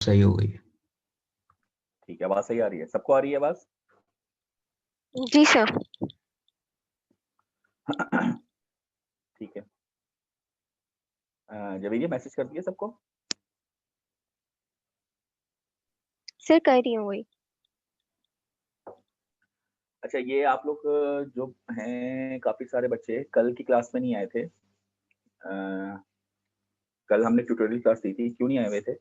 सही हो गई। ठीक है, आवाज सही आ रही है? सबको आ रही है आवाज? जी सर। ठीक है। जवेरिया मैसेज कर दिया सबको? सर कर रही हूँ वही। अच्छा, ये आप लोग जो हैं, काफी सारे बच्चे कल की क्लास में नहीं आए थे। कल हमने ट्यूटोरियल क्लास दी थी, क्यों नहीं आए हुए थे?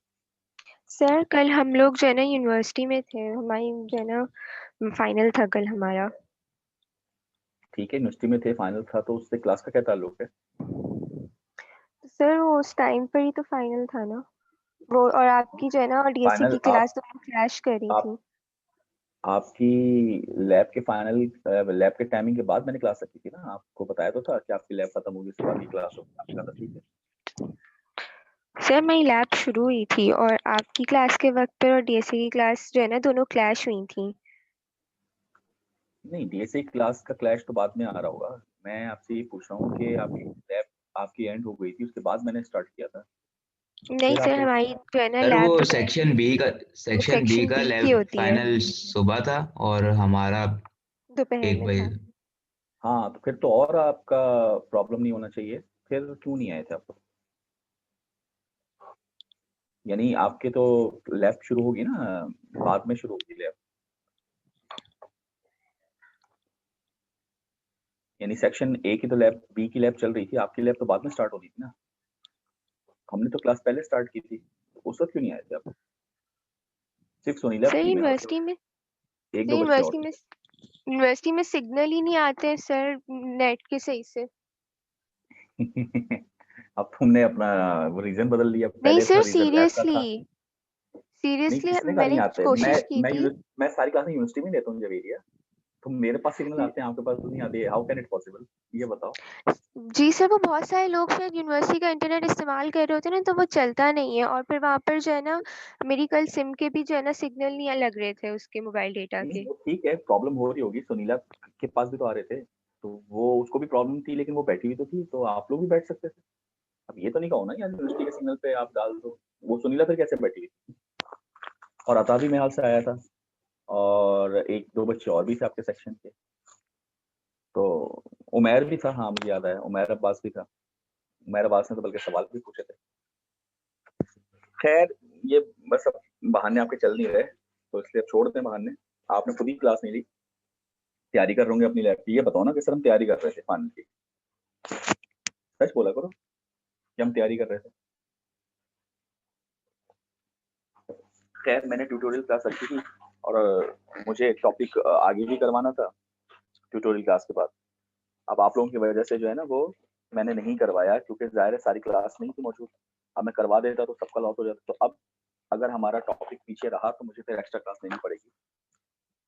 सर कल हम लोग जो है ना यूनिवर्सिटी में थे, हमारी जो है ना फाइनल था कल हमारा। ठीक है, यूनिवर्सिटी में थे, फाइनल था, तो उससे क्लास का क्या ताल्लुक है? सर वो उस टाइम पर ही तो फाइनल था ना वो, और आपकी जो है ना डीएससी फाइनल की क्लास दोनों क्लैश कर रही आप थी। आपकी लैब के फाइनल लैब के टाइमिंग के बाद मैंने क्लास रखी थी ना, आपको बताया तो था कि आपकी लैब खत्म होगी उसके बाद की क्लास होगी, आपने कहा था ठीक है। सर मेरी लैब शुरू हुई थी और आपकी क्लास के वक्त पर और डीएससी की क्लास जो है ना दोनों क्लैश हुई थी। नहीं, डीएसए क्लास का क्लैश तो बाद में आ रहा होगा। मैं आपसे ये पूछ रहा हूँ कि आपकी लैब आपकी एंड हो गई थी, उसके बाद मैंने स्टार्ट किया था, नहीं फिर आप सर, लोग। हमारी जो है ना सर लैब वो जो है सेक्शन बी का सेक्शन बी की लैब होती है, फाइनल सुबह था और हमारा दोपहर 1 में बजे। था। हाँ, तो फिर तो और आपका प्रॉब्लम नहीं होना चाहिए, फिर क्यों नहीं आए थे आप लोग? यानी आपके तो लैब शुरू होगी ना, बाद में शुरू होगी लैब। यानी सेक्शन ए की तो लैब, बी की लैब चल रही थी, आपकी लैब तो बाद में स्टार्ट होनी थी ना। हमने तो क्लास पहले स्टार्ट की थी, तो उस वक्त क्यों नहीं आए थे आप? सिर्फ सोनीला सर थी, मैं और यूनिवर्सिटी में एक सर दो बच्चे और यूनिवर्सिटी में सिग्नल ही नहीं आते हैं सर नेट के सही से। थे। अब तुमने अपना वो रीजन बदल लिया, नहीं पहले था सर, रीजन लैब का सीरियसली था। नहीं, सीरियसली किसने कहा नहीं मैंने आते? कोशिश की थी। मैं सारी क्लासें यूनिवर्सिटी में लेता हूँ जवेरिया। तो मेरे पास सिग्नल आते हैं, आपके पास तो नहीं आते, हाउ कैन इट पॉसिबल? ये बताओ। जी सर, वो बहुत सारे लोग शायद यूनिवर्सिटी का इंटरनेट इस्तेमाल कर रहे होते हैं ना, तो वो चलता नहीं है, और फिर वहाँ पर जो है ना मेरी कल सिम के भी जो है ना सिग्नल नहीं लग रहे थे उसके मोबाइल डेटा नहीं, के। वो ठीक है, प्रॉब्लम हो रही होगी, सुनीला के पास भी तो आ रहे थे, तो वो उसको भी प्रॉब्लम थी, लेकिन वो बैठी हुई तो थी, तो आप लोग भी बैठ सकते थे। अब ये तो नहीं कहो ना यार यूनिवर्सिटी के सिग्नल पे आप डाल दो। वो सुनीला फिर कैसे बैठी हुई? और अता भी मेरे हाल से आया था, और एक दो बच्चे और भी थे आपके सेक्शन के, तो उमैर भी था, हाँ मुझे याद आया, उमैर अब्बास भी था। उमैर अब्बास ने तो बल्कि सवाल भी पूछे थे। खैर, ये बस अब बहाने आपके चल नहीं रहे, तो इसलिए अब छोड़ दें बहाने। आपने खुद ही क्लास नहीं ली, तैयारी कर रहे अपनी लैब की। ये बताओ ना कि सर हम तैयारी कर रहे थे फाइनल की, सच बोला करो कि हम तैयारी कर रहे थे। खैर, मैंने ट्यूटोरियल क्लास रखी थी, और मुझे टॉपिक आगे भी करवाना था ट्यूटोरियल क्लास के बाद। अब आप लोगों की वजह से जो है ना, वो मैंने नहीं करवाया, क्योंकि जाहिर है सारी क्लास नहीं थी मौजूद। अब मैं करवा देता तो सबका लॉस हो जाता। तो अब अगर हमारा टॉपिक पीछे रहा तो मुझे फिर एक्स्ट्रा क्लास लेनी पड़ेगी,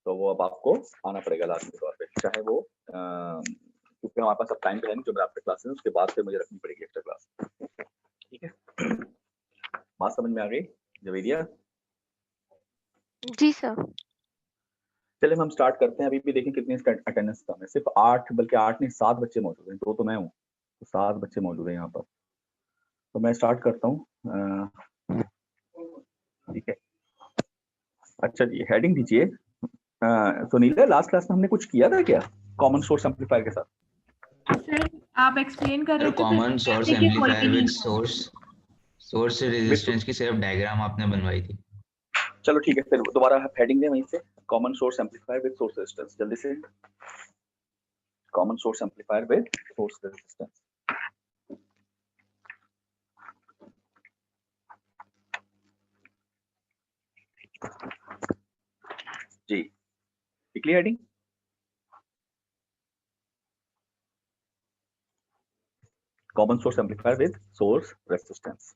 तो वो अब आपको आना पड़ेगा लाजमी तौर पे, चाहे वो क्योंकि हमारे पास अब टाइम पे है नहीं, जो मेरा आफ्टर क्लास है उसके बाद फिर मुझे रखनी पड़ेगी एक्स्ट्रा क्लास। ठीक है, बात समझ में आ गई जवेरिया? जी सर। चलिए हम स्टार्ट करते हैं। अभी भी देखें कितनी अटेंडेंस कम है, सिर्फ 8, बल्कि 8 नहीं 7 बच्चे मौजूद हैं, 2 तो मैं हूँ, तो 7 बच्चे मौजूद हैं यहाँ पर। तो मैं स्टार्ट करता हूँ। ठीक है, अच्छा जी, हेडिंग दीजिए। सुनील, लास्ट क्लास में हमने कुछ किया था क्या कॉमन सोर्स एम्पलीफायर के साथ? सर आप एक्सप्लेन कर रहे थे कॉमन सोर्स कि कोई एम्पलीफायर भी विद नहीं। सोर्स रेजिस्टेंस की सिर्फ डायग्राम आपने बनवाई थी। चलो ठीक है, फिर दोबारा हेडिंग दें वहीं से, common source amplifier with source resistance, जल्दी से। Common source amplifier with source resistance. जी, निकली heading? Common source amplifier with source resistance.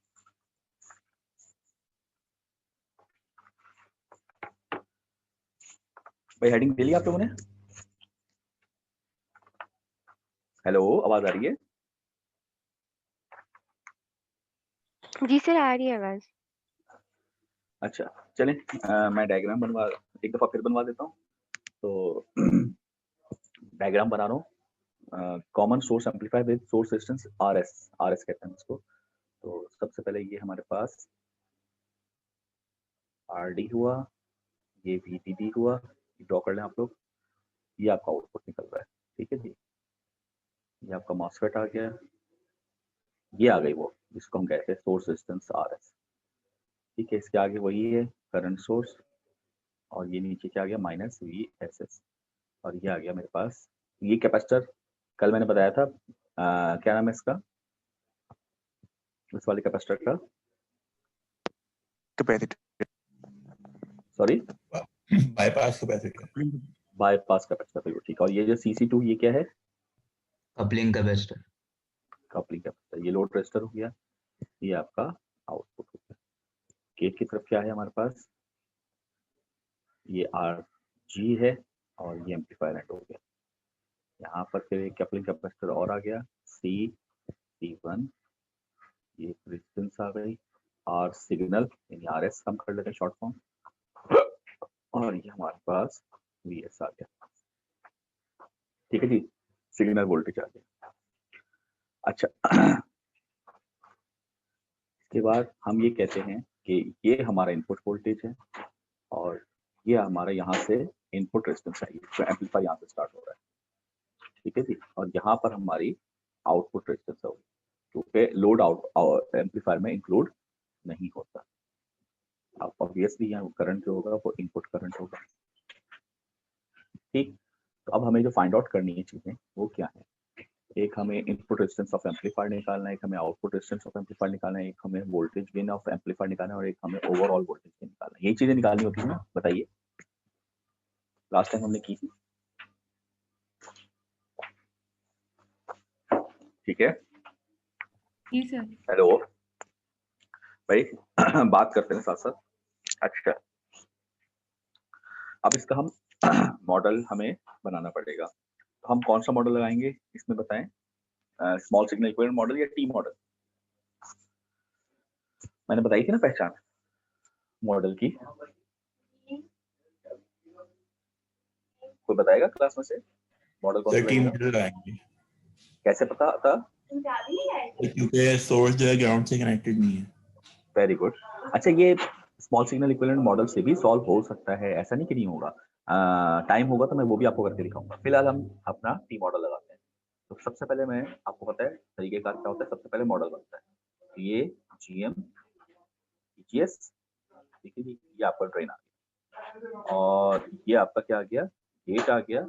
भाई हेडिंग दे ली आप लोगों ने? हेलो, आवाज आ रही है? जी सर, आ रही है आवाज। अच्छा, चलें, मैं डायग्राम बनवा, एक दफा फिर बनवा देता हूँ। तो डायग्राम बना रहा हूँ, common source amplifier with source resistance RS कहते हैं उसको। तो सबसे पहले ये हमारे पास आर डी हुआ, ये VDD हुआ, ड्रॉ कर लें आप लोग। ये आपका आउटपुट निकल रहा है, ठीक है जी। ये आपका मॉसफेट आ गया, ये आ गई वो जिसको हम कहते हैं सोर्स रेजिस्टेंस RS, ठीक है। इसके आगे वही है करंट सोर्स, और ये नीचे क्या आ गया -VSS, और ये आ गया मेरे पास ये कैपेसिटर। कल मैंने बताया था क्या नाम है इसका, इस वाले कैपेसिटर का, capacitor, sorry bypass capacitor, bypass capacitor, बिल्कुल ठीक है। और ये जो CC2 ये क्या है, कपलिंग कैपेसिटर। Coupling capacitor. ये लोड रेजिस्टर हो गया, ये आपका आउटपुट हो गया। गेट की तरफ क्या है हमारे पास, ये RG है, और ये एम्पलीफायर एंड हो गया। यहाँ पर फिर एक कपलिंग कैपेसिटर और आ गया, C1, ये रेजिस्टेंस आ गई, R सिग्नल यानी RS हम कर लेते हैं शॉर्ट फॉर्म, और ये हमारे पास VS आ गया, ठीक है जी, सिग्नल वोल्टेज आ गया। अच्छा इसके बाद हम ये कहते हैं कि ये हमारा इनपुट वोल्टेज है, और ये हमारा यहाँ से इनपुट रेजिस्टेंस है, जो एम्पलीफायर यहाँ से स्टार्ट हो रहा है, ठीक है जी। और यहाँ पर हमारी आउटपुट रेजिस्टेंस होगी, क्योंकि लोड आउट एम्पलीफायर में इंक्लूड नहीं होता। अब ऑब्वियसली यहाँ करंट जो होगा वो इनपुट करंट होगा, ठीक। तो अब हमें जो फाइंड आउट करनी है चीजें वो क्या है, एक हमें इनपुट रेजिस्टेंस ऑफ एम्पलीफायर निकालना है, एक हमें आउटपुट रेजिस्टेंस ऑफ एम्पलीफायर निकालना है, एक हमें वोल्टेज गेन ऑफ एम्पलीफायर निकालना है, और एक हमें ओवरऑल वोल्टेज गेन निकालना है। यही चीजें निकालनी होती है ना, बताइए, लास्ट टाइम हमने की थी, ठीक है। जी सर। हेलो भाई बात करते हैं साथ साथ। अच्छा अब इसका हम मॉडल हमें बनाना पड़ेगा, तो हम कौन सा मॉडल लगाएंगे इसमें बताएं, स्मॉल सिग्नल इक्विवेलेंट मॉडल या T मॉडल। मैंने बताई थी ना पहचान मॉडल की, कोई बताएगा क्लास में से मॉडल कौन सा टी लगेगा? मॉडल लगाएंगे, कैसे पता था? क्योंकि सोर्स जो है ग्राउंड से कनेक्टेड नहीं है। Very good. अच्छा ये स्मॉल सिग्नल इक्विवेलेंट मॉडल से भी सॉल्व हो सकता है, ऐसा नहीं कि नहीं होगा, टाइम होगा तो मैं वो भी आपको करके दिखाऊंगा। फिलहाल हम अपना T मॉडल लगाते हैं। तो सबसे पहले मैं आपको पता है तरीकेकार क्या होता है, सबसे पहले मॉडल बनता है, ये GM GS, ठीक है जी, ये आपका ड्रेन आ गया, और ये आपका क्या आ गया, गेट आ गया।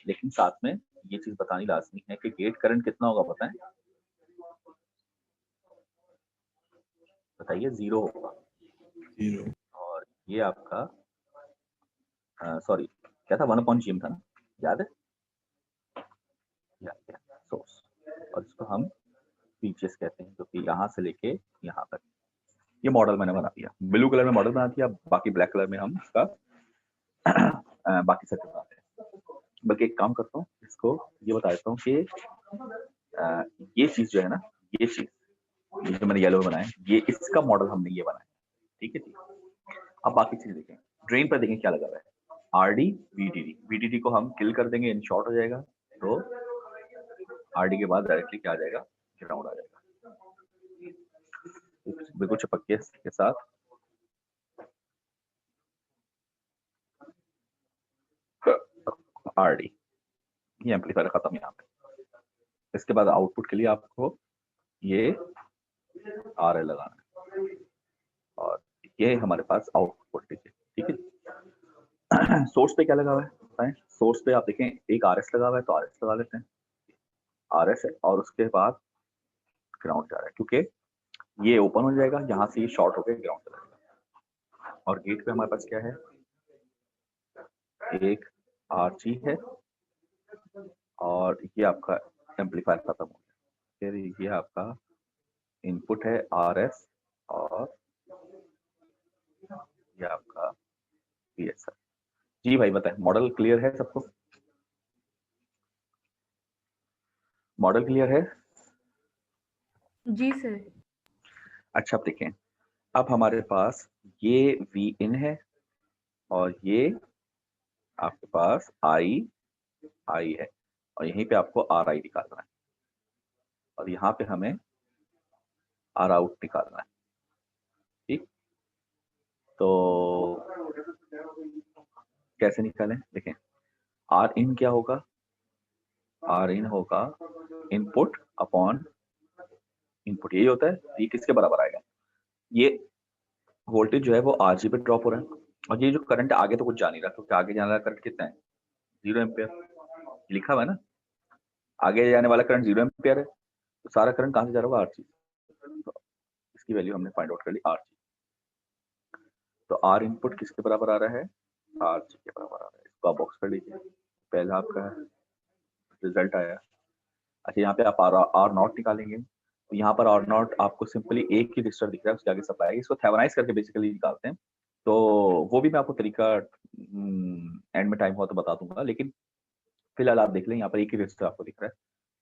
लेकिन साथ में ये चीज बतानी लाजमी है कि गेट करंट कितना होगा, पता है? बताइए, 0 होगा। 0, और ये आपका सॉरी क्या था, 1/GM था ना, याद है? सोर्स, और इसको हम VGS कहते हैं, जो कि यहाँ से लेके यहाँ तक। ये मॉडल मैंने बना दिया, ब्लू कलर में मॉडल बना दिया, बाकी ब्लैक कलर में हम इसका बाकी सर्किट बनाते हैं। बल्कि एक काम करता हूँ, इसको ये बता देता हूँ कि ये चीज जो है ना, ये चीज ये जो मैंने येलो में बनाया, ये इसका मॉडल हमने ये बनाया, ठीक है जी। अब बाकी चीज देखें, ड्रेन पर देखें क्या लगा हुआ है, RD VDD। VDD को हम किल कर देंगे, इन शॉर्ट हो जाएगा, तो RD के बाद डायरेक्टली क्या आ जाएगा, ग्राउंड आ जाएगा, बिल्कुल चपके के साथ। RD ये एम्पलीफायर खत्म यहाँ पे। इसके बाद आउटपुट के लिए आपको ये RL लगाना है, और ये हमारे पास आउटपुट वोल्टेज है, ठीक है। सोर्स पे क्या लगा हुआ है बताएं, सोर्स पे आप देखें एक RS लगा हुआ है, तो RS लगा लेते हैं, RS है, और उसके बाद ग्राउंड जा रहा है, क्योंकि ये ओपन हो जाएगा, यहाँ से ये शॉर्ट होकर ग्राउंड चला जाएगा। और गेट पे हमारे पास क्या है, एक RG है, और ये आपका एम्पलीफायर खत्म हो गया, फिर ये आपका इनपुट है RS, और ये आपका PS है। जी भाई बताएं, मॉडल क्लियर है सबको? मॉडल क्लियर है? जी सर। अच्छा अब देखें, अब हमारे पास ये Vin है, और ये आपके पास I है, और यहीं पे आपको RI निकालना है, और यहाँ पे हमें R out निकालना है, ठीक। तो कैसे निकालें? देखें, आर इन क्या होगा? आर इन होगा इनपुट अपॉन इनपुट, यही होता है। ये किसके बराबर आएगा? ये वोल्टेज जो है वो आरजी पे ड्रॉप हो रहा है, और ये जो करंट आगे तो कुछ जा नहीं रहा, क्योंकि आगे जाने वाला करंट कितना है? 0 एम्पियर लिखा हुआ है ना, आगे जाने वाला करंट 0 एम्पियर है, तो सारा करंट कहां से जा रहा होगा? आरजी। तो इसकी वैल्यू हमने फाइंड आउट कर ली, आरजी। तो आर इनपुट किसके बराबर आ रहा है? आरजी के बराबर आ रहा है। इसको आप बॉक्स कर लीजिए, पहला आपका रिजल्ट आया। अच्छा, यहाँ पे आप आर नॉट निकालेंगे, तो यहाँ पर आर नॉट आपको सिंपली एक ही रजिस्टर दिख रहा है, उसके आगे सप्लाई है। इसको थेवेनाइज करके बेसिकली निकालते हैं, तो वो भी मैं आपको तरीका एंड में टाइम हुआ तो बता दूंगा, लेकिन फिलहाल आप देख लें, यहाँ पर एक ही रजिस्टर आपको दिख रहा है।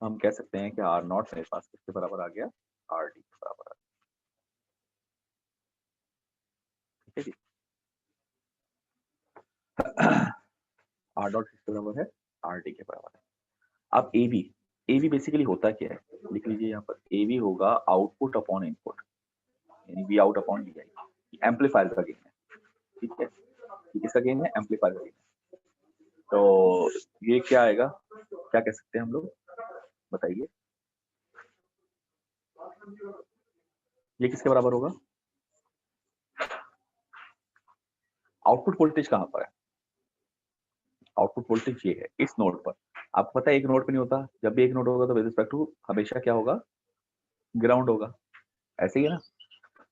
हम कह सकते हैं कि आर नॉट मेरे पास किसके बराबर आ गया? आर डी के बराबर आ गया। ठीक है जी। आर डॉट किसके बराबर है? आर डी के बराबर है। अब एवी बेसिकली होता क्या है? लिख लीजिए यहाँ पर, एवी होगा आउटपुट अपॉन इनपुट, यानी V out upon V I. Amplifier का गेन है, ठीक है? ये किसका गेन है? एम्पलीफायर का गेन है। तो ये क्या आएगा, क्या कह सकते हैं हम लोग, बताइए? ये किसके बराबर होगा? आउटपुट वोल्टेज कहाँ पर है? आउटपुट वोल्टेज ये है इस नोड पर। आपको पता है एक नोड पे नहीं होता, जब भी एक नोड होगा तो विद रिस्पेक्ट टू हमेशा क्या होगा? ग्राउंड होगा, ऐसे ही है ना?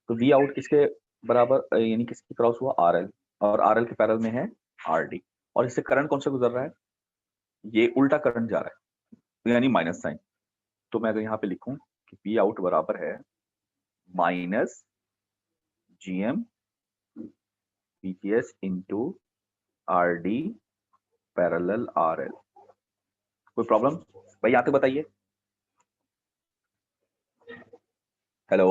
तो वी आउट किसके बराबर, यानी किसके क्रॉस हुआ? आरएल, और आरएल के पैरेलल में है आरडी, और इससे करंट कौन सा गुजर रहा है? ये उल्टा करंट जा रहा है, यानी माइनस साइन। तो मैं अगर यहाँ पे लिखूं कि वी आउट बराबर है minus GM VGS into RD parallel RL. कोई प्रॉब्लम भाई? यहाँ पे बताइए। हेलो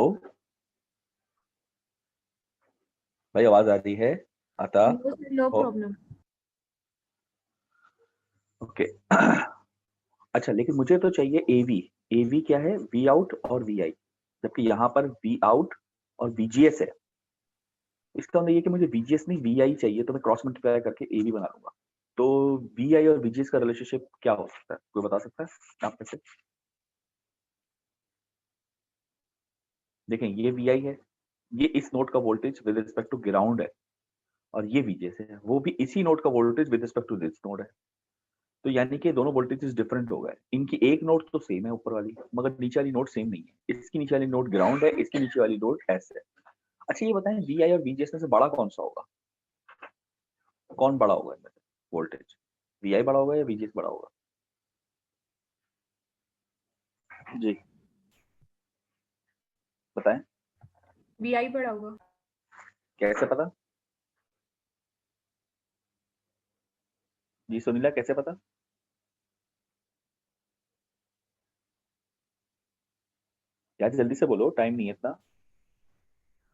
भाई, आवाज आ रही है? आता? No problem. ओके। अच्छा, लेकिन मुझे तो चाहिए एवी। एवी क्या है? वी आउट और वी आई, जबकि यहाँ पर वी आउट और VGS है। इसका मतलब ये कि मुझे VGS नहीं VI चाहिए, तो मैं क्रॉस मल्टीप्लाई करके एवी बना लूंगा। तो VI और VGS का रिलेशनशिप क्या हो सकता है? कोई बता सकता है आप में से? देखें, ये VI है, ये इस नोड का voltage with respect to ground है, और ये VGS है, वो भी इसी नोड का voltage with respect to this node है। तो यानी कि दोनों वोल्टेजेस डिफरेंट हो गए। इनकी एक नोड तो सेम है ऊपर वाली, मगर नीचे वाली नोड सेम नहीं है। इसकी नीचे वाली नोड ग्राउंड है, इसकी नीचे वाली नोड एस है। अच्छा, ये बताएं VI और VGS में से बड़ा कौन सा होगा? कौन बड़ा होगा इनमें से वोल्टेज? VI बड़ा होगा या VGS बड़ा होगा? जी बताएं। VI बड़ा होगा। कैसे पता? जी सुनीला, कैसे पता? यार जल्दी से बोलो, टाइम नहीं है इतना।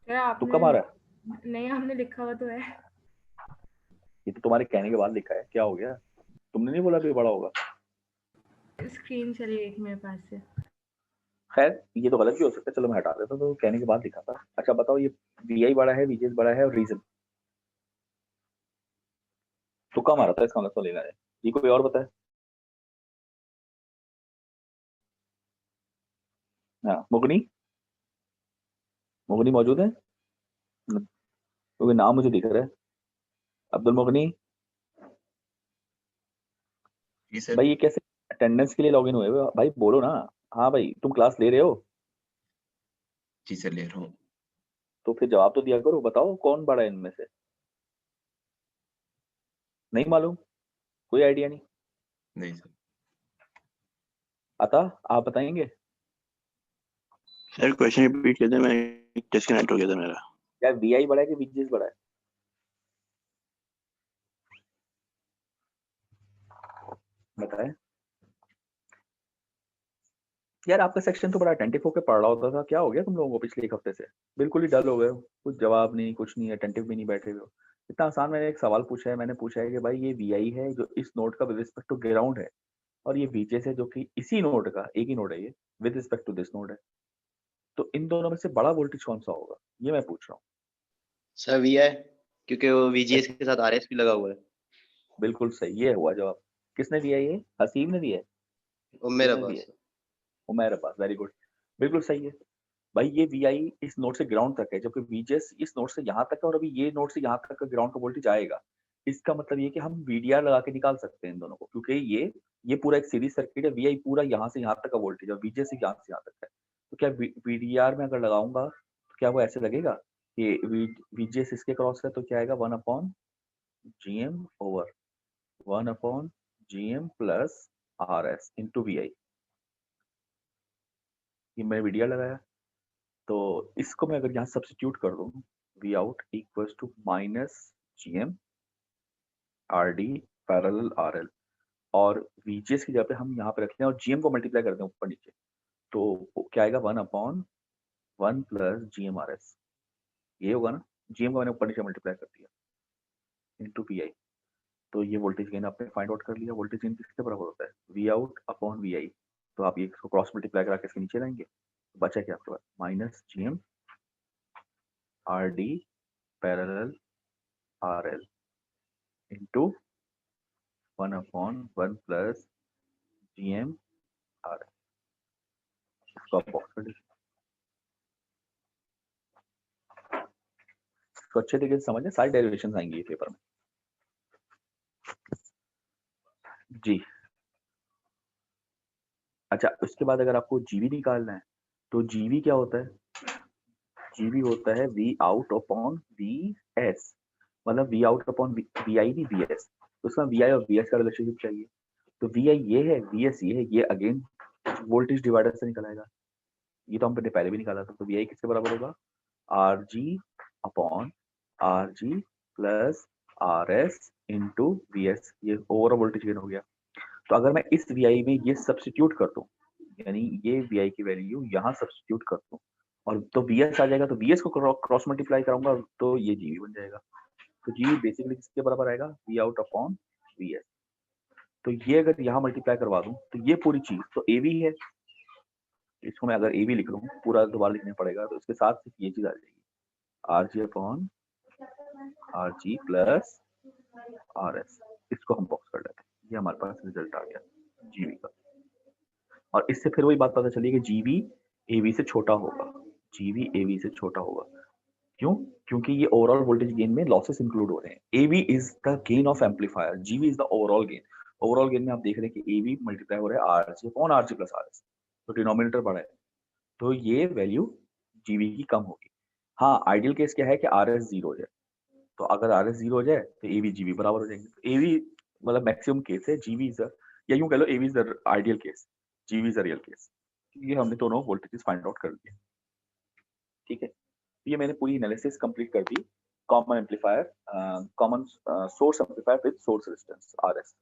क्या तू आपने कब आ रहा है? नहीं, हमने लिखा हुआ तो है। ये तो तुम्हारे कहने के बाद लिखा है, क्या हो गया? तुमने नहीं बोला भी बड़ा होगा? स्क्रीन चली गई थी मेरे पास से। खैर, ये तो गलत भी हो सकता है, चलो मैं हटा देता हूँ, तो कहने के बाद लिखा था। अच्छा बताओ, ये VI बड़ा है, VGS बड़ा है, और रीजन तो कम आ रहा था, इसका मतलब तो लेना है। ये कोई और बताए? हाँ, मुगनी मुगनी मौजूद है? क्योंकि नाम मुझे दिख रहा है, अब्दुल मुगनी। जी सर। भाई ये कैसे अटेंडेंस के लिए लॉगिन हुए हो भाई? बोलो ना। हाँ भाई, तुम क्लास ले रहे हो? जी सर, ले रहा हूँ। तो फिर जवाब तो दिया करो, बताओ कौन बड़ा है इनमें से? नहीं मालूम? कोई आइडिया नहीं? नहीं सर। आता, आप बताएंगे? सर क्वेश्चन रिपीट कर दें, मैं डिस्कनेक्ट हो गया था मेरा। क्या VI बड़ा है कि VGS बड़ा है? बताएं यार। आपका सेक्शन तो बड़ा अटेंटिव होकर पढ़ रहा होता था, क्या हो गया तुम लोगों को पिछले एक हफ्ते से? बिल्कुल ही डल हो गए हो, कुछ जवाब नहीं, कुछ नहीं, अटेंटिव भी नहीं बैठे हुए हो। इतना आसान मैंने एक सवाल पूछा है, मैंने पूछा है कि भाई ये VI है जो इस नोड का विद रिस्पेक्ट टू ग्राउंड है, और ये VGS है जो कि इसी नोड का, एक ही नोड है ये, with respect to this node है। तो इन दोनों में से बड़ा वोल्टेज कौन सा होगा, ये मैं पूछ रहा हूँ। Sir VI। क्योंकि वो VGS के साथ RS भी लगा हुआ है। बिल्कुल सही, ये हुआ जवाब। किसने दिया ये? हसीब ने दिया है? वो मेरे किसने पास दिया है? उमैर अब्बास, वेरी गुड, बिल्कुल सही है भाई। ये VI इस नोड से ग्राउंड तक है, जबकि VGS इस नोड से यहाँ तक है, और अभी ये नोड से यहाँ तक का ग्राउंड का वोल्टेज आएगा। इसका मतलब ये कि हम VDR लगा के निकाल सकते हैं इन दोनों को, क्योंकि ये पूरा एक सीरीज सर्किट है। VI पूरा यहाँ से यहाँ तक का वोल्टेज है, VGS से यहाँ से यहाँ तक है। तो क्या VDR में अगर लगाऊंगा तो क्या वो ऐसे लगेगा कि VGS इसके क्रॉस है, तो क्या आएगा 1/GM over 1/GM plus RS into VI। ये मैंने VDR लगाया, तो इसको मैं अगर यहाँ सब्स्टिट्यूट कर दूं, V out equals to -GM RD parallel RL, और VGS की जगह पे हम यहाँ पे रखते हैं और GM को मल्टीप्लाई करते हैं ऊपर नीचे, तो क्या आएगा 1/1 प्लस GM RS। ये होगा ना, GM को मैंने ऊपर नीचे मल्टीप्लाई कर दिया इंटू VI। तो ये वोल्टेज गेन आपने फाइंड आउट कर लिया। वोल्टेज गेन किसके बराबर होता है? V out upon VI। तो आप ये इसको क्रॉस मल्टीप्लाई करा के इसके नीचे लाएंगे, बचा क्या आपके पास? -GM RD parallel RL into 1/1 plus GM RL। इसको आप बॉक्स कर दीजिए। तो अच्छे तरीके से समझें, सारी डेरिवेशंस आएंगी ये पेपर में जी। अच्छा, उसके बाद अगर आपको GV निकालना है, तो GV क्या होता है? GV होता है V out अपॉन VS, मतलब V out अपॉन VI नहीं VS। तो उसका VI और VS का रिलेशनशिप चाहिए। तो VI ये है, VS ये है, ये अगेन वोल्टेज डिवाइडर से निकल आएगा। ये तो हमने पहले भी निकाला था। तो VI किसके बराबर होगा? RG upon RG plus RS into VS। ये ओवरऑल वोल्टेज गेन हो गया। तो अगर मैं इस VI में ये सब्स्टिट्यूट कर दूं, यानी ये VI की वैल्यू यहाँ सब्स्टिट्यूट कर दूं, और तो VS आ जाएगा, तो VS को क्रॉस मल्टीप्लाई कराऊंगा तो ये GV बन जाएगा। तो GV बेसिकली किसके बराबर आएगा? V out upon VS। तो ये अगर यहाँ मल्टीप्लाई करवा दूं तो ये पूरी चीज तो AV है, इसको मैं अगर AV लिख लूं, पूरा दोबारा लिखना पड़ेगा, तो इसके साथ ये चीज आ जाएगी RG upon RG plus RS। इसको हम बॉक्स कर लेते हैं, ये हमारे पास रिजल्ट आ गया GV का। और इससे फिर वही बात पता चली कि GV AV से छोटा होगा, GV AV से छोटा होगा। क्यों? क्योंकि ये ओवरऑल वोल्टेज गेन में लॉसेस इंक्लूड हो रहे हैं। AV is the gain of amplifier, GV is the overall gain. Overall gain में आप देख रहे हैं कि AV मल्टीप्लाई हो रहा है RG upon RG plus RS, तो डिनोमिनेटर बड़ा है, तो ये वैल्यू GV की कम होगी। हाँ, आइडियल केस क्या है कि RS 0 हो जाए। तो अगर RS 0 हो जाए तो AV GV बराबर हो जाएंगे। तो AV मतलब मैक्सिमम केस है, GV इज या यूं कह लो AV is the ideal case, GV is the real case. ये हमने दोनों वोल्टेजेस फाइंड आउट कर लिए, ठीक है। ये मैंने पूरी एनालिसिस कंप्लीट कर दी। Common amplifier, common source amplifier with source resistance RS।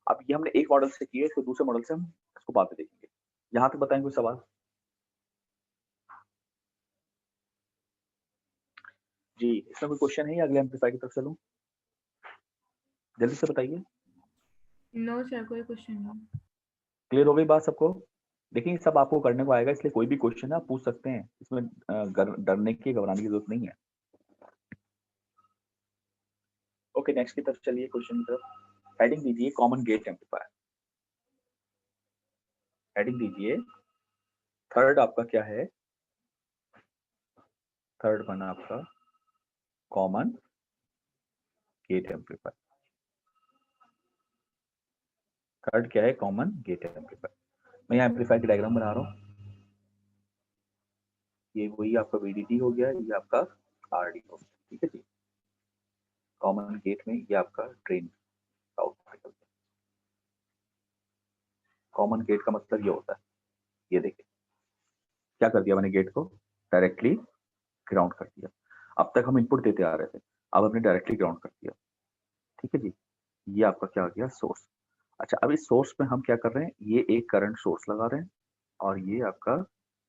अब ये हमने एक मॉडल से किए, फिर दूसरे मॉडल से हम इसको बाद में देखेंगे। यहाँ तक बताएं कोई सवाल? जी, इसमें कोई क्वेश्चन है या अगले एम्पलीफायर की तरफ चलूं? जल्दी से बताइए। नो सर, कोई क्वेश्चन नहीं। क्लियर हो गई बात सबको? देखिए, सब आपको करने को आएगा, इसलिए कोई भी क्वेश्चन आप पूछ सकते हैं, इसमें डरने की घबराने की जरूरत नहीं है। ओके, नेक्स्ट की तरफ चलिए, क्वेश्चन की तरफ। हेडिंग दीजिए कॉमन गेट एम्पलीफायर। हेडिंग दीजिए थर्ड आपका क्या है? थर्ड बना आपका कॉमन गेट एम्पलीफायर। थर्ड क्या है? Common gate amplifier. मैं यहाँ एम्पलीफायर की डायग्राम बना रहा हूँ। ये वही आपका VDD हो गया, ये आपका RD हो गया, ठीक है जी। कॉमन गेट में ये आपका ड्रेन आउट। कॉमन गेट का मतलब ये होता है, ये देखिए क्या कर दिया मैंने, गेट को डायरेक्टली ग्राउंड कर दिया। अब तक हम इनपुट देते आ रहे थे, अब हमने डायरेक्टली ग्राउंड कर दिया, ठीक है जी। ये आपका क्या आ गया? सोर्स। अच्छा, अब इस सोर्स में हम क्या कर रहे हैं? ये एक करंट सोर्स लगा रहे हैं, और ये आपका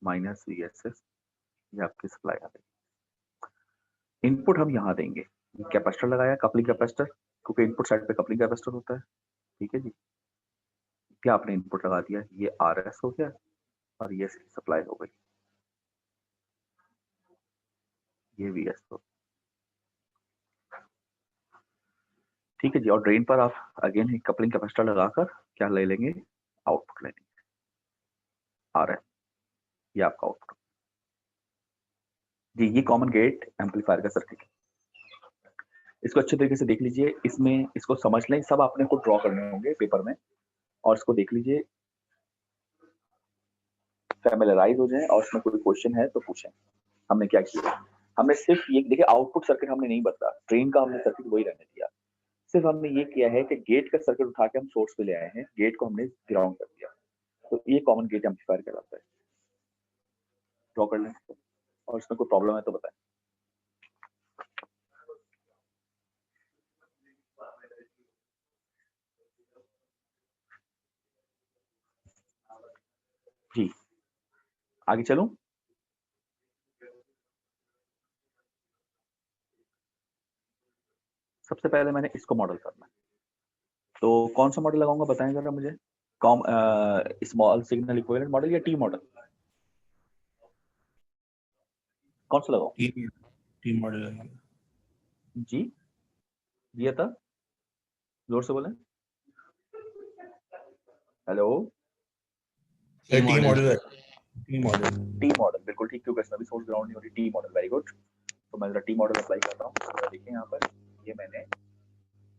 -VSS, ये आपकी सप्लाई आ गई। इनपुट हम यहाँ देंगे, कैपेसिटर लगाया, कपलिंग कैपेसिटर, क्योंकि इनपुट साइड पे कपलिंग कैपेसिटर होता है, ठीक है जी। क्या आपने इनपुट लगा दिया? ये RS हो गया, और ये सप्लाई हो गई, ये VS हो। ठीक है जी। और ड्रेन पर आप अगेन कपलिंग कैपेसिटर लगाकर क्या ले लेंगे, आउटपुट ले लेंगे, आ रहा है ये आपका आउटपुट जी। ये कॉमन गेट एम्पलीफायर का सर्किट है। इसको अच्छे तरीके से देख लीजिए, इसमें इसको समझ लें, सब आपने को ड्रॉ करने होंगे पेपर में, और इसको देख लीजिए, फैमिलियराइज हो जाए, और इसमें कोई क्वेश्चन है तो पूछें। हमने क्या किया, हमने सिर्फ ये देखिए, आउटपुट सर्किट हमने नहीं बदला, ट्रेन का हमने सर्किट वही रहने दिया। सिर्फ हमने ये किया है कि गेट का सर्किट उठा के हम सोर्स पे ले आए हैं, गेट को हमने ग्राउंड कर दिया। तो ये कॉमन गेट एम्पलीफायर कहलाता है। ड्रॉ कर लें, और इसमें कोई प्रॉब्लम है तो बताएं। जी आगे चलूं। सबसे पहले मैंने इसको मॉडल करना है, तो कौन सा मॉडल लगाऊंगा बताएं जरा मुझे। स्मॉल सिग्नल इक्विवेलेंट मॉडल या टी मॉडल, कौन सा लगाऊं? टी मॉडल जी दिया था, जोर से बोलें। Hello, T model T model बिल्कुल ठीक, क्योंकि इसमें भी सोर्स ग्राउंड नहीं हो रही। T model, very good. तो मैं जरा टी मॉडल अप्लाई कर रहा हूँ। तो देखिए यहाँ पर ये मैंने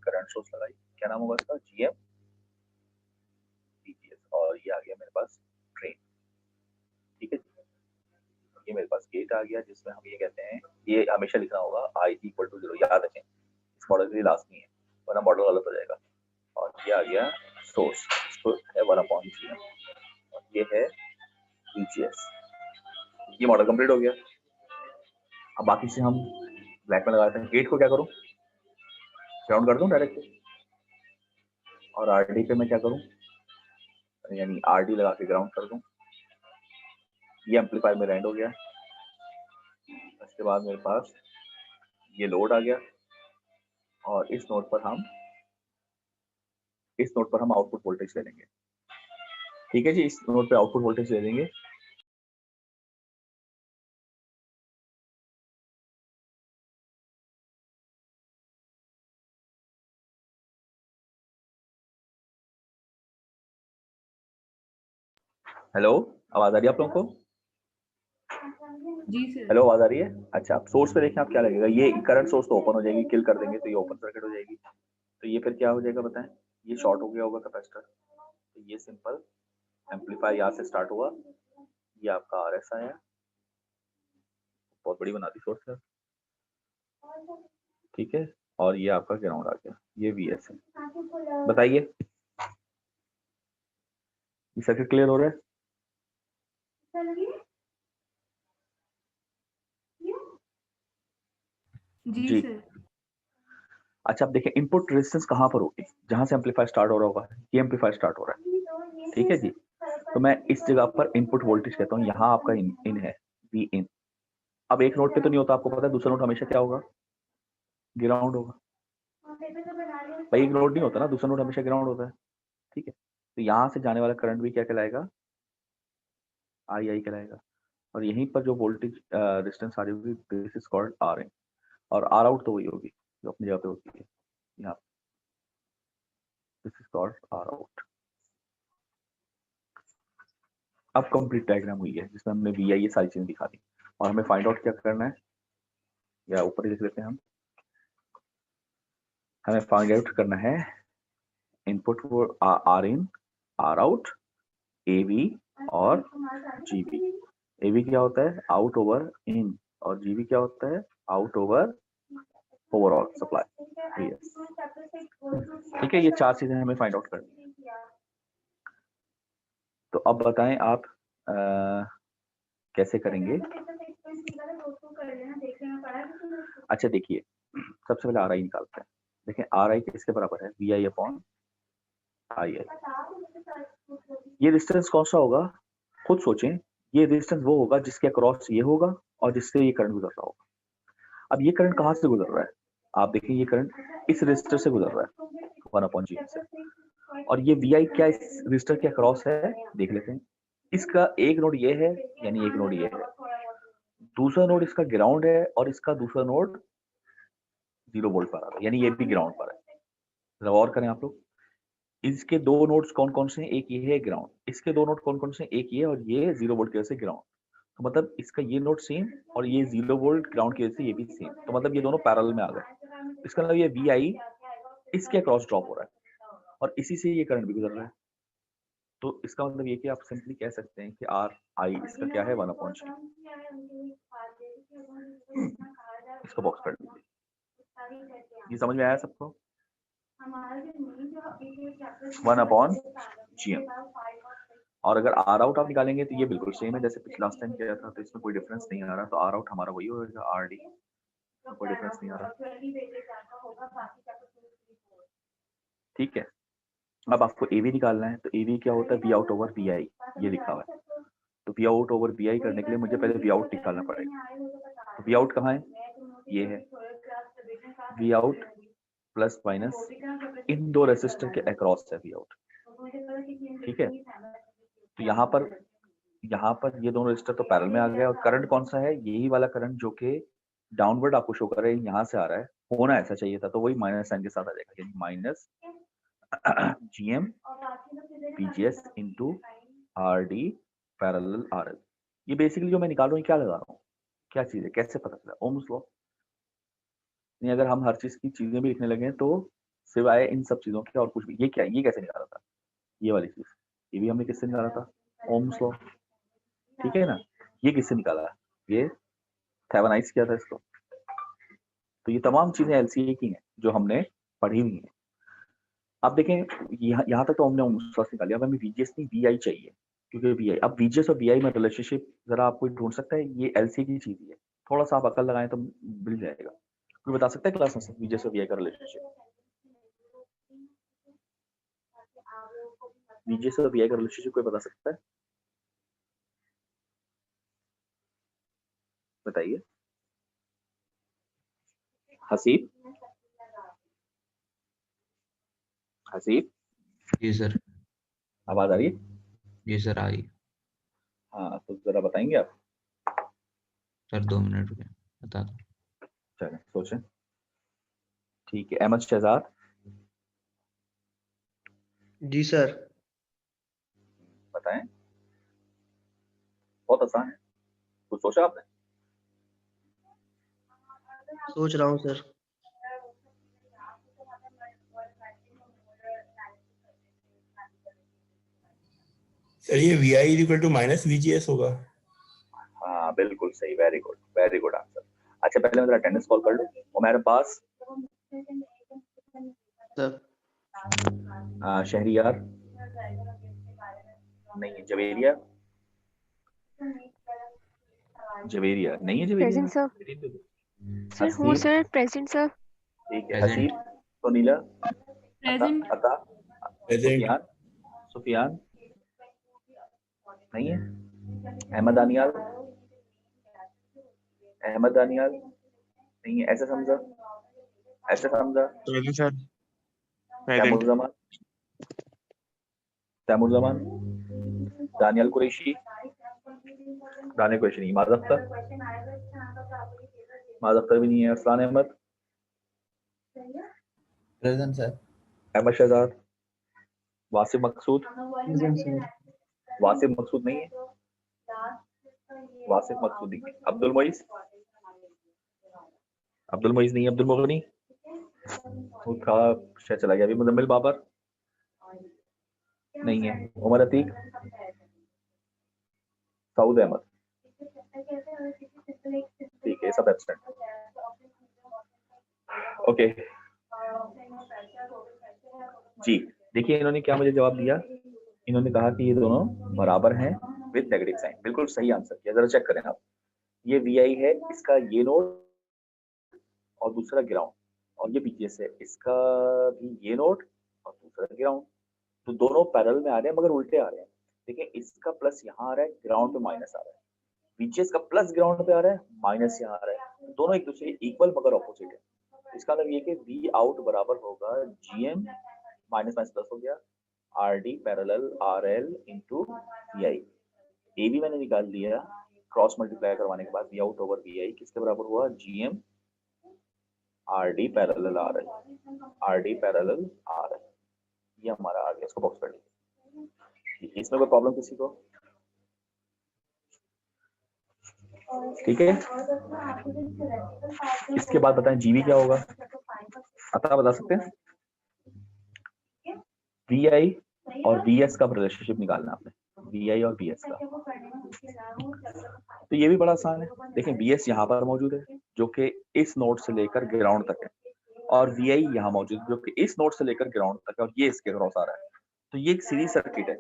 करंट सोर्स लगाई, क्या नाम होगा इसका, जीएम बीजीएस, और ये आ गया मेरे पास ड्रेन। ठीक है, ये मेरे पास गेट आ गया, जिसमें हम ये कहते हैं, ये हमेशा लिखना होगा I = 0, याद रखें, इस मॉडल के लिए लास्ट नहीं है, वरना मॉडल गलत हो जाएगा। और ये आ गया सोर्स, तो है 1/GM, और ये है बीजीएस। ये मॉडल कंप्लीट हो गया। अब बाकी से हम ब्लैक में लगाते हैं। गेट को क्या करूं, ग्राउंड कर दूं डायरेक्ट, और आरडी पे मैं क्या करूं, यानी आरडी लगा के ग्राउंड कर दूं। ये एम्पलीफायर में एंड हो गया। उसके बाद मेरे पास ये लोड आ गया, और इस नोड पर हम आउटपुट वोल्टेज ले लेंगे। ठीक है जी, इस नोड पे आउटपुट वोल्टेज ले लेंगे। हेलो, आवाज आ रही है आप लोगों को? जी सर। हेलो, आवाज आ रही है? अच्छा, आप सोर्स पे देखें, आप क्या लगेगा, ये करंट सोर्स तो ओपन हो जाएगी, किल कर देंगे तो ये ओपन सर्किट हो जाएगी। तो ये फिर क्या हो जाएगा बताएं, ये शॉर्ट हो गया होगा कैपेसिटर। तो ये सिंपल एम्पलीफायर यहाँ से स्टार्ट हुआ, ये आपका RS आया, बहुत बड़ी बना दी सोर्स है, ठीक है, और ये आपका ग्राउंड आ गया, ये VS है। बताइए, ये सर्किट क्लियर हो रहा है? जी सर। अच्छा, अब देखिए इनपुट रेजिस्टेंस कहाँ पर होगी, जहां से एम्पलीफायर स्टार्ट हो रहा होगा, ये एम्पलीफायर स्टार्ट हो रहा है। ठीक है जी, तो मैं इस जगह पर इनपुट वोल्टेज कहता हूँ, यहाँ आपका इन है, V in। अब एक नोड पे तो नहीं होता, आपको पता है, दूसरा नोड हमेशा क्या होगा, ग्राउंड होगा। भाई एक नोड नहीं होता ना, दूसरा नोड हमेशा ग्राउंड होता है। ठीक है, तो यहाँ से जाने वाला करंट भी क्या कहलाएगा, I कहलाएगा, और यहीं पर जो वोल्टेज रेजिस्टेंस आ रही होगी, this is called R in, और R out तो वही होगी जो अपनी जगह पे होती है, यहाँ this is called R out। अब कंप्लीट डायग्राम हुई है, जिसमें हमने VI ये सारी चीजें दिखा दी, और हमें फाइंड आउट क्या करना है, या ऊपर लिख लेते हैं हमें फाइंड आउट करना है input R in, R out, AV और GB। AV क्या होता है, आउट ओवर इन, और GB क्या होता है, आउट ओवर ओवरऑल सप्लाई। ठीक है, ये चार चीजें हमें फाइंड आउट करनी है। तो अब बताएं आप कैसे करेंगे। अच्छा देखिए, सबसे पहले RI निकालते हैं। देखें RI किसके बराबर है, VI/II। ये डिस्टेंस कौन सा होगा, खुद सोचें, ये डिस्टेंस वो होगा जिसके अक्रॉस ये होगा और जिससे ये करंट गुजर रहा होगा। अब ये करंट कहाँ से गुजर रहा है, आप देखें ये करंट इस रेजिस्टर से गुजर रहा है 1/GM से, और ये VI क्या इस रेजिस्टर के अक्रॉस है, देख लेते हैं। इसका एक नोड ये है, यानी एक नोड ये है, दूसरा नोड इसका ग्राउंड है, और इसका दूसरा नोड 0 वोल्ट पर आ रहा है, यानी ये भी ग्राउंड पर है। मतलब और करें आप लोग, इसके दो नोड्स कौन कौन से हैं, एक ये है ग्राउंड, इसके दो नोड कौन कौन से हैं, एक ये और ये 0 वोल्ट की वजह से ग्राउंड, तो मतलब इसका ये नोड सेम और ये 0 वोल्ट ग्राउंड की वजह से ये भी सेम, तो मतलब ये दोनों पैरेलल में आ गए। इसका मतलब ये VI इसके अक्रॉस ड्रॉप हो रहा है और इसी से ये करंट भी गुजर रहा है। तो इसका मतलब ये कि आप सिंपली कह सकते हैं कि RI इसका क्या है 1/G। इसको बॉक्स कर दीजिए। ये समझ में आया सबको? 1/GM। और अगर R आउट आप निकालेंगे तो ये बिल्कुल सेम है जैसे पिछला लास्ट टाइम किया था, तो इसमें कोई डिफरेंस नहीं आ रहा, तो R आउट हमारा वही होगा RD, कोई डिफरेंस नहीं आ रहा। ठीक है, अब आपको AV निकालना है, तो AV क्या होता है, V आउट ओवर VI, ये लिखा हुआ है। तो V आउट ओवर VI करने के लिए मुझे पहले V आउट निकालना पड़ेगा। तो V आउट कहाँ है, ये है V आउट प्लस माइनस इन दो रेसिस्टर के अक्रॉस है V आउट। ठीक है, तो यहाँ पर ये दोनों रेसिस्टर तो पैरेलल में आ गए, और करंट कौन सा है, यही वाला करंट जो कि डाउनवर्ड आपको शो कर रहा है, यहाँ से आ रहा है, होना ऐसा चाहिए था, तो वही माइनस साइन के साथ आ जाएगा, यानी minus GM VGS into RD parallel RL। ये बेसिकली जो मैं निकाल रहा हूँ क्या लगा रहा हूँ, क्या चीज है, कैसे पता चला, ओम्स लॉ। नहीं, अगर हम हर चीज की चीजें भी लिखने लगे तो सिवाय इन सब चीजों के और कुछ भी, ये क्या, ये कैसे निकाला था, ये वाली चीज, ये भी हमने किससे निकाला था, ओम्स लॉ। ठीक है ना, ये किससे निकाला, ये थेवेनाइज किया था इसको। तो ये तमाम चीजें LCA की हैं जो हमने पढ़ी हुई हैं। अब देखें यहाँ तक तो हमने ओम्स लॉ निकाल लिया, अब हमें VGS नहीं VI चाहिए, क्योंकि VI, अब VGS और VI में रिलेशनशिप जरा आपको ढूंढ सकता है, ये LCA की चीज है, थोड़ा सा आप अकल लगाएं तो मिल जाएगा। कोई बता सकता है क्लास में VGS और VI का रिलेशनशिप, VGS और VI का रिलेशनशिप कोई बता सकता है, बताइए। हसीब, हसीब, जी सर। आवाज आ रही है? जी सर आ रही। हाँ, तो जरा बताएंगे आप। सर 2 मिनट रुके, बता दो। चलें सोचें। ठीक है, अहमद शहजाद। जी सर। बताएं, बहुत आसान है, कुछ सोचा आपने? सोच रहा हूँ सर। सर ये VI equal to minus VGS होगा। हाँ बिल्कुल सही, वेरी गुड आंसर। अच्छा, पहले मैं अटेंडेंस कॉल कर लूं, और मेरे पास सर शहरियार नहीं है, जवेरिया नहीं है, प्रेजेंट सर। सर हूँ हसीब, सर, प्रेजेंट सर। ठीक है, Present. Haseeb, Sunila, present. Ata, present. Sufiyan नहीं है, अहमद दानियाल नहीं है, ऐसे समझा, प्रेजेंट सर। तैमूर जमान, दानियल कुरैशी नहीं, माज अख्तर भी नहीं है, Arsalan Ahmed, present sir. Ahmed Shahzad, Wasif Maqsood present sir. नहीं है, अब्दुल मोइज नहीं है, अब्दुल मुगनी वो था, शायद चला गया अभी, मुजम्मिल बाबर नहीं है, उमर अतीक, सऊद अहमद, ठीक है, सब एब्सेंट। ओके जी, देखिए इन्होंने क्या मुझे जवाब दिया, इन्होंने कहा कि ये दोनों बराबर हैं विद नेगेटिव साइन, बिल्कुल सही आंसर किया। जरा चेक करें आप, ये VI है, इसका ये नोड और दूसरा ग्राउंड, और ये VGS है, इसका भी ये नोड और दूसरा ग्राउंड, तो दोनों पैरेलल में आ रहे हैं मगर उल्टे आ रहे हैं। देखिए इसका प्लस यहाँ आ रहा है, ग्राउंड पे माइनस आ रहा है, VGS का प्लस ग्राउंड पे आ रहा है, माइनस यहाँ आ रहा है, दोनों एक दूसरे के इक्वल मगर ऑपोजिट है। इसका मतलब ये कि V आउट बराबर होगा GM माइनस माइनस प्लस हो गया RD parallel RL into VI। AB मैंने निकाल लिया, क्रॉस मल्टीप्लाई करवाने के बाद V आउट ओवर VI किसके बराबर हुआ, GM R D parallel R L, are D parallel R L, ये हमारा आ गया। इसको बॉक्स कर लीजिए। इसमें कोई प्रॉब्लम किसी को? ठीक है, इसके बाद बताएं जीवी क्या होगा? अतः बता सकते हैं? वी आई और वी एस का रिलेशनशिप निकालना आपने, वी आई और वी एस का। तो ये भी बड़ा आसान है। देखें वी एस यहाँ पर मौजूद है जो कि इस नोड से लेकर ग्राउंड तक है, और वी आई यहाँ मौजूद है जो कि इस नोड से लेकर ग्राउंड तक है, और ये इसके क्रॉस आ रहा है। तो ये एक सीरीज सर्किट है,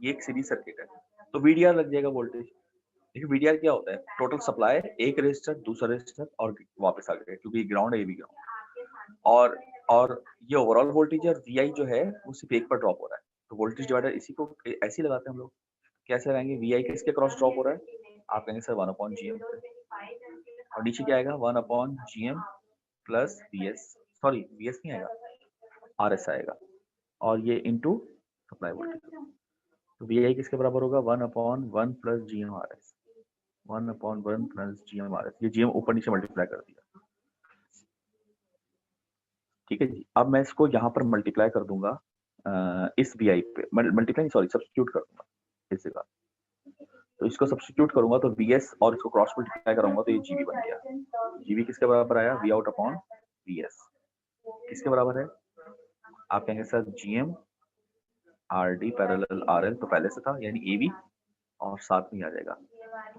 ये एक सीरीज सर्किट है। तो वीडीआर लग जाएगा वोल्टेज। देखिए वीडीआर क्या होता है? टोटल सप्लाई, एक रेजिस्टर, दूसरा रेजिस्टर और वापस आ गए, क्योंकि ग्राउंड है, ये भी ग्राउंड। और ये ओवरऑल वोल्टेज है, और वीआई जो है वो सिर्फ एक पर ड्रॉप हो रहा है। तो वोल्टेज डिवाइडर इसी को ऐसे ही लगाते हैं हम लोग। कैसे लगाएंगे? वीआई किसके क्रॉस ड्रॉप हो रहा है? आप कहेंगे सर 1/GM, और नीचे क्या आएगा? 1/GM plus VS, sorry VS नहीं आएगा, आरएस आएगा, और ये इनटू सप्लाई वोल्टेज। तो वीआई किसके बराबर होगा? 1/1 plus GM RS, 1/1 plus GM RS। ये GM ऊपर नीचे मल्टीप्लाई कर दिया, ठीक है जी। अब मैं इसको यहाँ पर मल्टीप्लाई कर दूंगा इस वी आई पे, मल्टीप्लाई सॉरी सब्स्टिट्यूट कर दूंगा इस जगह। तो इसको सब्स्टिट्यूट करूंगा तो वी एस, और इसको क्रॉस मल्टीप्लाई करूंगा तो ये जीवी बन गया। जीवी किसके बराबर आया? V out upon V S. किसके बराबर है? आप कहेंगे sir GM R D parallel R L, तो पहले से था यानी ए वी, और साथ में आ जाएगा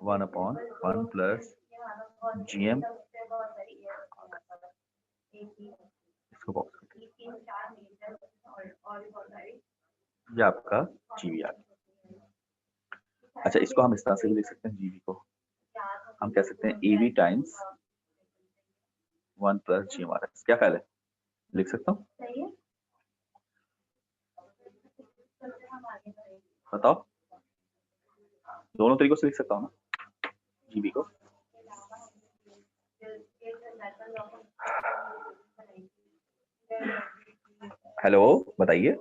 1/1 प्लस GM, इसको बॉक्स ये आपका जीवी आ गया। अच्छा, इसको हम इस तरह से भी लिख सकते हैं, जीवी को हम कह सकते हैं AV times 1 plus GM RS। क्या ख्याल है? लिख सकता हूँ? बताओ, दोनों तरीकों से लिख सकता हूँ ना जीवी को? हेलो, बताइए।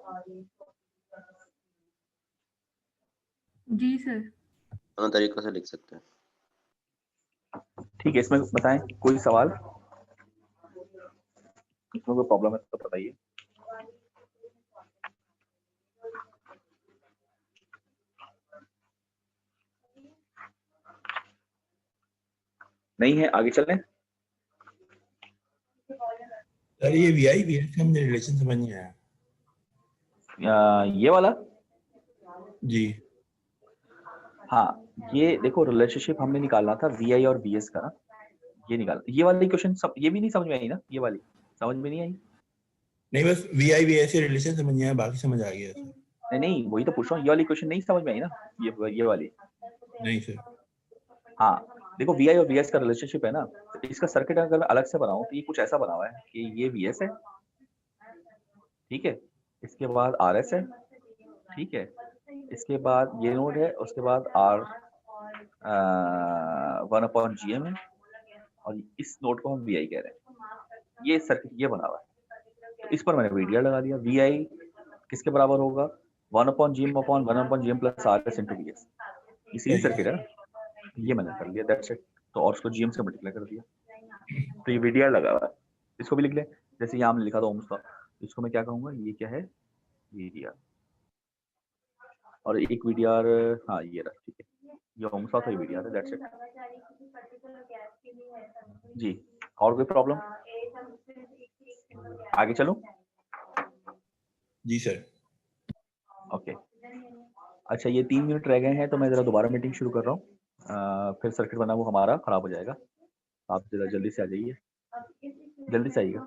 जी सर। दोनों तरीकों से लिख सकते हैं। ठीक है, इसमें बताएं कोई सवाल, इसमें कोई प्रॉब्लम है तो बताइए। नहीं है, आगे चलें। सर ये वीआई वीएस का मुझे रिलेशन समझ नहीं आया। ये वाला जी हाँ, ये देखो रिलेशनशिप हमने निकालना था वी आई और वी एस का ना, ये निकाल। ये वाली क्वेश्चन सब ये भी नहीं समझ में आई ना, ये वाली समझ में नहीं आई? नहीं, बस वीआई वीएस के रिलेशन समझ नहीं आया, बाकी समझ आ गया सर। नहीं वही तो पूछ रहा हूँ, ये वाली क्वेश्चन नहीं समझ में आई ना, ये वाली। नहीं सर। हाँ देखो, वी आई और वी एस का रिलेशनशिप है ना, तो इसका सर्किट अगर मैं अलग से बनाऊं तो ये कुछ ऐसा बना हुआ है कि ये वी एस है, ठीक है, इसके बाद आर एस है, ठीक है, इसके बाद ये नोड है, उसके बाद R 1/GM है, और इस नोड को हम VI कह रहे हैं। ये सर्किट ये बना हुआ है, तो इस पर मैंने VDR लगा दिया। VI किसके बराबर होगा? 1/GM plus RS into VS। ये सीरीज सर्किट है, ये मैंने कर लिया, दैट्स इट। तो और उसको GM से मल्टीप्लाई कर दिया, तो ये VDR लगा हुआ है। इसको भी लिख लें, जैसे यहाँ हमने लिखा था ओम्स लॉ, इसको मैं क्या कहूँगा? ये क्या है? VDR। और एक VDR, हाँ ये रहा, ठीक है, ये ओम्स लॉ था, ये VDR है, दैट्स इट जी। और कोई प्रॉब्लम? आगे चलूं? जी सर। ओके, अच्छा ये 3 मिनट रह गए हैं, तो मैं जरा दोबारा मीटिंग शुरू कर रहा हूँ, फिर सर्किट बना वो हमारा खराब हो जाएगा। आप जरा जल्दी से आ जाइए, जल्दी से आइएगा।